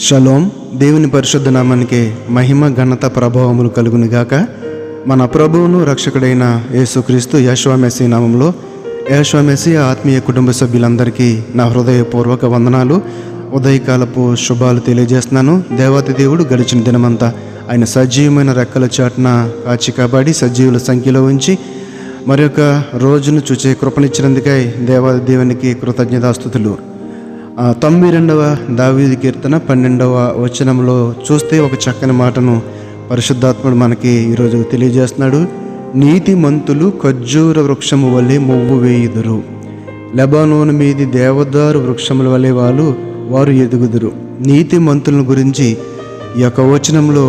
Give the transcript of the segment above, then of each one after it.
Shalom. దేవుని పరిశుద్ధ నామానికి మహిమ ఘనత ప్రభావములు కలుగునిగాక. మన ప్రభువును రక్షకుడైన యేసుక్రీస్తు యెహోవా మెస్సీయ నామంలో యెహోవా మెస్సీయ ఆత్మీయ కుటుంబ సభ్యులందరికీ నా హృదయపూర్వక వందనాలు, ఉదయకాలపు శుభాలు తెలియజేస్తున్నాను. దేవాతి దేవుడు గడిచిన దినమంతా ఆయన సజీవమైన రెక్కల చాటున కాచి కాబడి సజీవుల సంఖ్యలో ఉంచి మరొక రోజును చూచే కృపనిచ్చినందుకై దేవాది దేవునికి కృతజ్ఞతాస్తుతులు. 92వ దావీదు కీర్తన 12వ వచనంలో చూస్తే ఒక చక్కని మాటను పరిశుద్ధాత్ముడు మనకి ఈరోజు తెలియజేస్తున్నాడు. నీతిమంతులు ఖర్జూర వృక్షము వలె మొవ్వు వేయుదురు, లెబానోను మీది దేవదారు వృక్షముల వలె వారు ఎదుగుదురు. నీతిమంతుల గురించి ఈ యొక్క వచనంలో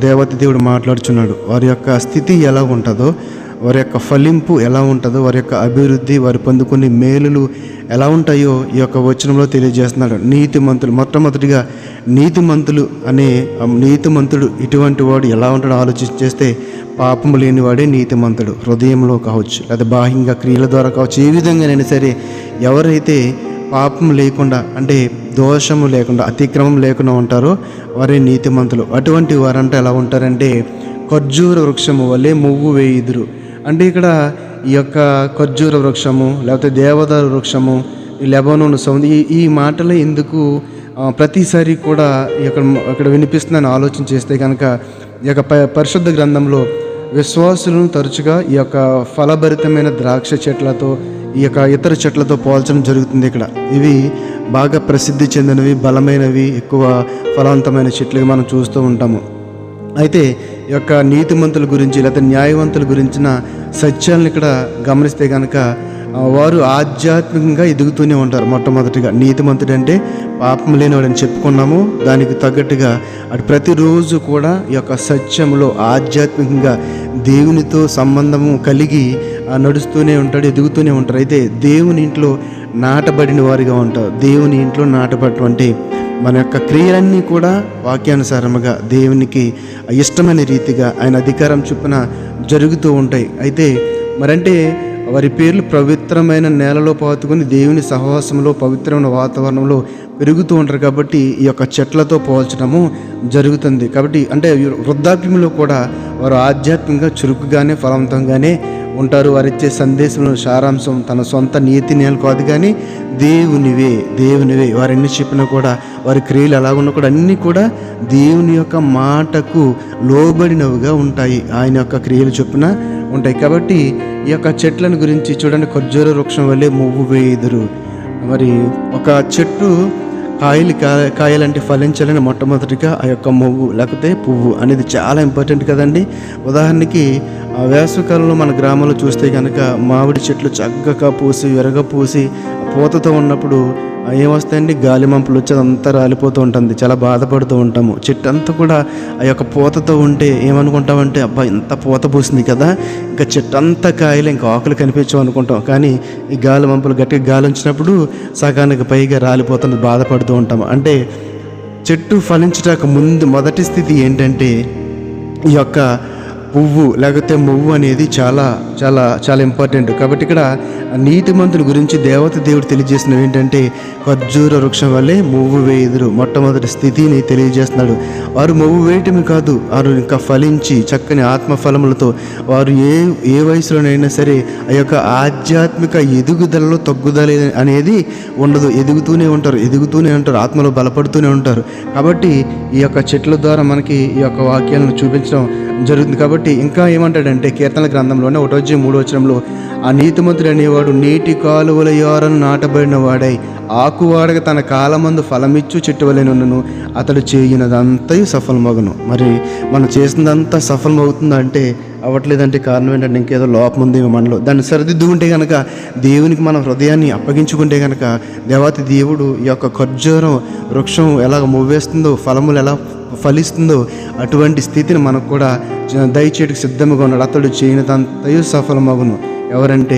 దేవత దేవుడు మాట్లాడుచున్నాడు. వారి యొక్క స్థితి ఎలా ఉంటుందో, వారి యొక్క ఫలింపు ఎలా ఉంటుందో, వారి యొక్క అభివృద్ధి, వారు పొందుకునే మేలులు ఎలా ఉంటాయో ఈ యొక్క వచనంలో తెలియజేస్తున్నాడు. నీతిమంతులు, మొట్టమొదటిగా నీతిమంతుడు ఇటువంటి వాడు ఎలా ఉంటాడో ఆలోచించేస్తే పాపము లేనివాడే నీతిమంతుడు. హృదయంలో కావచ్చు, లేదా బాహ్యంగా క్రియల ద్వారా కావచ్చు, ఏ విధంగానైనా సరే ఎవరైతే పాపం లేకుండా, అంటే దోషము లేకుండా, అతిక్రమం లేకుండా ఉంటారో వారే నీతిమంతులు. అటువంటి వారంటే ఎలా ఉంటారంటే ఖర్జూర వృక్షము వలె మొవ్వు వేయుదురు. అంటే ఇక్కడ ఈ యొక్క ఖర్జూర వృక్షము, లేకపోతే దేవదారు వృక్షము, ఈ లెబానోను సౌండ్, ఈ మాటలు ఎందుకు ప్రతిసారి కూడా ఇక్కడ వినిపిస్తుందని ఆలోచన చేస్తే కనుక ఈ యొక్క పరిశుద్ధ గ్రంథంలో విశ్వాసులను తరచుగా ఈ యొక్క ఫలభరితమైన ద్రాక్ష చెట్లతో, ఈ యొక్క ఇతర చెట్లతో పోల్చడం జరుగుతుంది. ఇక్కడ ఇవి బాగా ప్రసిద్ధి చెందినవి, బలమైనవి, ఎక్కువ ఫలవంతమైన చెట్లుగా మనం చూస్తూ ఉంటాము. అయితే ఈ యొక్క నీతిమంతుల గురించి లేదా న్యాయవంతుల గురించిన సత్యాలను ఇక్కడ గమనిస్తే కనుక వారు ఆధ్యాత్మికంగా ఎదుగుతూనే ఉంటారు. మొట్టమొదటిగా నీతిమంతుడు అంటే పాపం లేనివాడని చెప్పుకున్నాము. దానికి తగ్గట్టుగా అటు ప్రతిరోజు కూడా ఈ యొక్క సత్యంలో ఆధ్యాత్మికంగా దేవునితో సంబంధము కలిగి నడుస్తూనే ఉంటాడు, ఎదుగుతూనే ఉంటారు. అయితే దేవుని ఇంట్లో నాటబడిన వారిగా ఉంటారు. దేవుని ఇంట్లో నాటబడటం అంటే మన యొక్క క్రియలన్నీ కూడా వాక్యానుసారముగా దేవునికి ఇష్టమైన రీతిగా ఆయన అధికారం చొప్పున జరుగుతూ ఉంటాయి. అయితే మరంటే వారి పేర్లు పవిత్రమైన నేలలో పాతుకొని దేవుని సహవాసంలో పవిత్రమైన వాతావరణంలో పెరుగుతూ ఉంటారు. కాబట్టి ఈ యొక్క చెట్లతో పోల్చడము జరుగుతుంది. కాబట్టి అంటే వృద్ధాప్యంలో కూడా వారు ఆధ్యాత్మికంగా చురుకుగానే ఫలవంతంగానే ఉంటారు. వారు ఇచ్చే సందేశంలో సారాంశం తన సొంత నీతి నేల కాదు, కానీ దేవునివే. వారు ఎన్ని చెప్పినా కూడా, వారి క్రియలు ఎలాగున్నా కూడా అన్నీ కూడా దేవుని యొక్క మాటకు లోబడినవిగా ఉంటాయి. ఆయన యొక్క క్రియలు చొప్పున ఉంటాయి. కాబట్టి ఈ యొక్క చెట్లను గురించి చూడండి, ఖర్జూర వృక్షం వల్లే మొవ్వు వేయుదురు. మరి ఒక చెట్టు కాయలంటే ఫలించాలని మొట్టమొదటిగా ఆ యొక్క మొవ్వు లేకపోతే పువ్వు అనేది చాలా ఇంపార్టెంట్ కదండి. ఉదాహరణకి వేసవికాలంలో మన గ్రామంలో చూస్తే కనుక మామిడి చెట్లు చక్కగా పూసి విరగపూసి పూతతో ఉన్నప్పుడు ఏమొస్తాయండి, గాలి మంపులు వచ్చి అదంతా రాలిపోతూ ఉంటుంది. చాలా బాధపడుతూ ఉంటాము. చెట్టు అంతా కూడా ఆ యొక్క పూతతో ఉంటే ఏమనుకుంటామంటే, అబ్బా ఇంత పూత పూసింది కదా, ఇంకా చెట్టు అంతా కాయలు, ఇంకా ఆకులు కనిపించవు అనుకుంటాం. కానీ ఈ గాలి మంపులు గట్టిగా గాలి వచ్చినప్పుడు సగానికి పైగా రాలిపోతుంది, బాధపడుతూ ఉంటాము. అంటే చెట్టు ఫలించడానికి ముందు మొదటి స్థితి ఏంటంటే ఈ యొక్క పువ్వు లేకపోతే మొవ్వు అనేది చాలా చాలా చాలా ఇంపార్టెంట్. కాబట్టి ఇక్కడ నీతిమంతుల గురించి దేవుడు తెలియజేసినవి ఏంటంటే ఖర్జూర వృక్షం వల్లే మొవ్వు వేయుదురు. మొట్టమొదటి స్థితిని తెలియజేస్తున్నాడు. వారు మొవ్వు వేయటమే కాదు, వారు ఇంకా ఫలించి చక్కని ఆత్మఫలములతో వారు ఏ వయసులోనైనా సరే ఆ యొక్క ఆధ్యాత్మిక ఎదుగుదలలో తగ్గుదల అనేది ఉండదు. ఎదుగుతూనే ఉంటారు, ఆత్మలో బలపడుతూనే ఉంటారు. కాబట్టి ఈ యొక్క చెట్ల ద్వారా మనకి ఈ యొక్క వాక్యాలను చూపించడం జరుగుతుంది. కాబట్టి ఇంకా ఏమంటాడంటే కీర్తనల గ్రంథంలోనే 1:3 ఆ నీతిమంతుడు అనేవాడు నీటి కాలువల యోరను నాటబడిన వాడై ఆకువాడక తన కాలమందు ఫలమిచ్చు చెట్టు వలెనున్నను, అతడు చేయినదంతయు సఫలమగును. మరి మనం చేసినదంతా సఫలమవుతుందంటే అవ్వట్లేదంటే కారణం ఏంటంటే ఇంకేదో లోపం ఉంది మనలో. దాన్ని సరిదిద్దుకుంటే కనుక, దేవునికి మన హృదయాన్ని అప్పగించుకుంటే కనుక దేవాతి దేవుడు ఈ యొక్క ఖర్జూరం వృక్షం ఎలాగ మొవ్వేస్తుందో, ఫలములు ఎలా ఫలిస్తుందో అటువంటి స్థితిని మనకు కూడా దయచేటికి సిద్ధంగా ఉన్నాడు. అతడు చేయనిదంతయు సఫలమగును. ఎవరంటే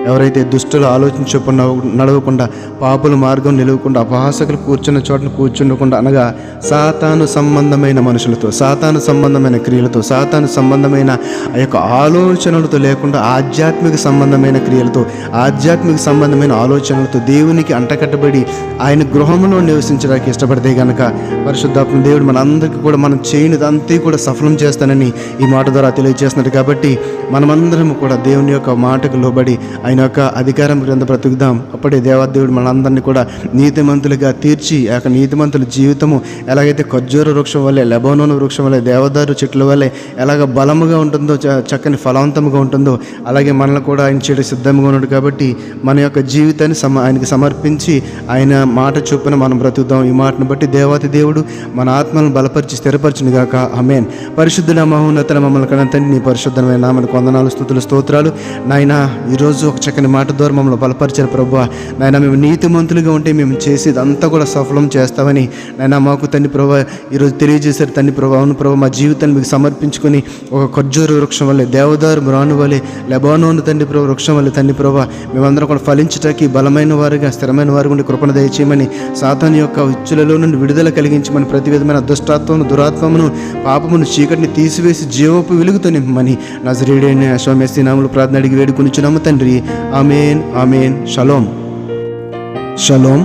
ఎవరైతే దుష్టులు ఆలోచన చొప్పున నడవకుండా, పాపుల మార్గం నిలవకుండా, అపహాసకులు కూర్చున్న చోటను కూర్చుండకుండా, అనగా సాతాను సంబంధమైన మనుషులతో, సాతాను సంబంధమైన క్రియలతో, సాతాను సంబంధమైన ఆ యొక్క ఆలోచనలతో లేకుండా ఆధ్యాత్మిక సంబంధమైన క్రియలతో, ఆధ్యాత్మిక సంబంధమైన ఆలోచనలతో దేవునికి అంటకట్టబడి ఆయన గృహంలో నివసించడానికి ఇష్టపడితే కనుక పరిశుద్ధాత్మ దేవుడు మనందరికీ కూడా మనం చేయనిదంతా కూడా సఫలం చేస్తానని ఈ మాట ద్వారా తెలియజేస్తున్నాడు. కాబట్టి మనమందరం కూడా దేవుని యొక్క మాటకు లోబడి ఆయన యొక్క అధికారం క్రింద బ్రతుకుదాం. అప్పుడే దేవాదేవుడు మనందరినీ కూడా నీతిమంతులుగా తీర్చి ఆ యొక్క నీతిమంతుల జీవితము ఎలాగైతే ఖర్జూర వృక్షం వల్లే, లెబానోను వృక్షం వల్లే, దేవదారు చెట్ల వల్లే ఎలాగ బలముగా ఉంటుందో, చక్కని ఫలవంతంగా ఉంటుందో, అలాగే మనల్ని కూడా ఆయన చేయడం సిద్ధంగా ఉన్నాడు. కాబట్టి మన యొక్క జీవితాన్ని ఆయనకి సమర్పించి ఆయన మాట చొప్పున మనం బ్రతుకుదాం. ఈ మాటను బట్టి దేవాతి దేవుడు మన ఆత్మలను బలపరిచి స్థిరపరచును గాక. ఆమేన్. పరిశుద్ధుల మహోన్నతుల మమ్మల్ని కన్న తండ్రి, నీ పరిశుద్ధమైన నామమునకు వందనాలు, స్తుతులు, స్తోత్రాలు. నాయన ఈరోజు ఒక చక్కని మాట ద్వారా మమ్మల్ని బలపరిచిన ప్రభువా, నాయన మేము నీతిమంతులుగా ఉంటే మేము చేసేదంతా కూడా సఫలం చేస్తామని నాయన మాకు తండ్రి ప్రభువా ఈరోజు తెలియజేశారు తండ్రి ప్రభువా. అవును ప్రభు, మా జీవితాన్ని మీకు సమర్పించుకొని ఒక ఖర్జూర వృక్షం వల్లే, దేవదారు మ్రాను వల్లే, లెబానోను తండ్రి ప్రభు వృక్షం వల్లే తండ్రి ప్రభువా మేమందరం కూడా ఫలించటానికి బలమైన వారుగా, స్థిరమైన వారు ఉండి కృపను దయచేయమని, సాతాను యొక్క ఉచ్చులలో నుండి విడుదల కలిగించమని, ప్రతి విధమైన దుష్టాత్మను, దురాత్మను, పాపమును, చీకటిని తీసివేసి జీవపు వెలుగుతో నింపమని నజరేయుడైన యేసు మెస్సీ నామములో ప్రార్థన అడిగి వేడుకొనుచున్నాము తండ్రి. ఆమేన్, ఆమేన్. షలోం, షలోం.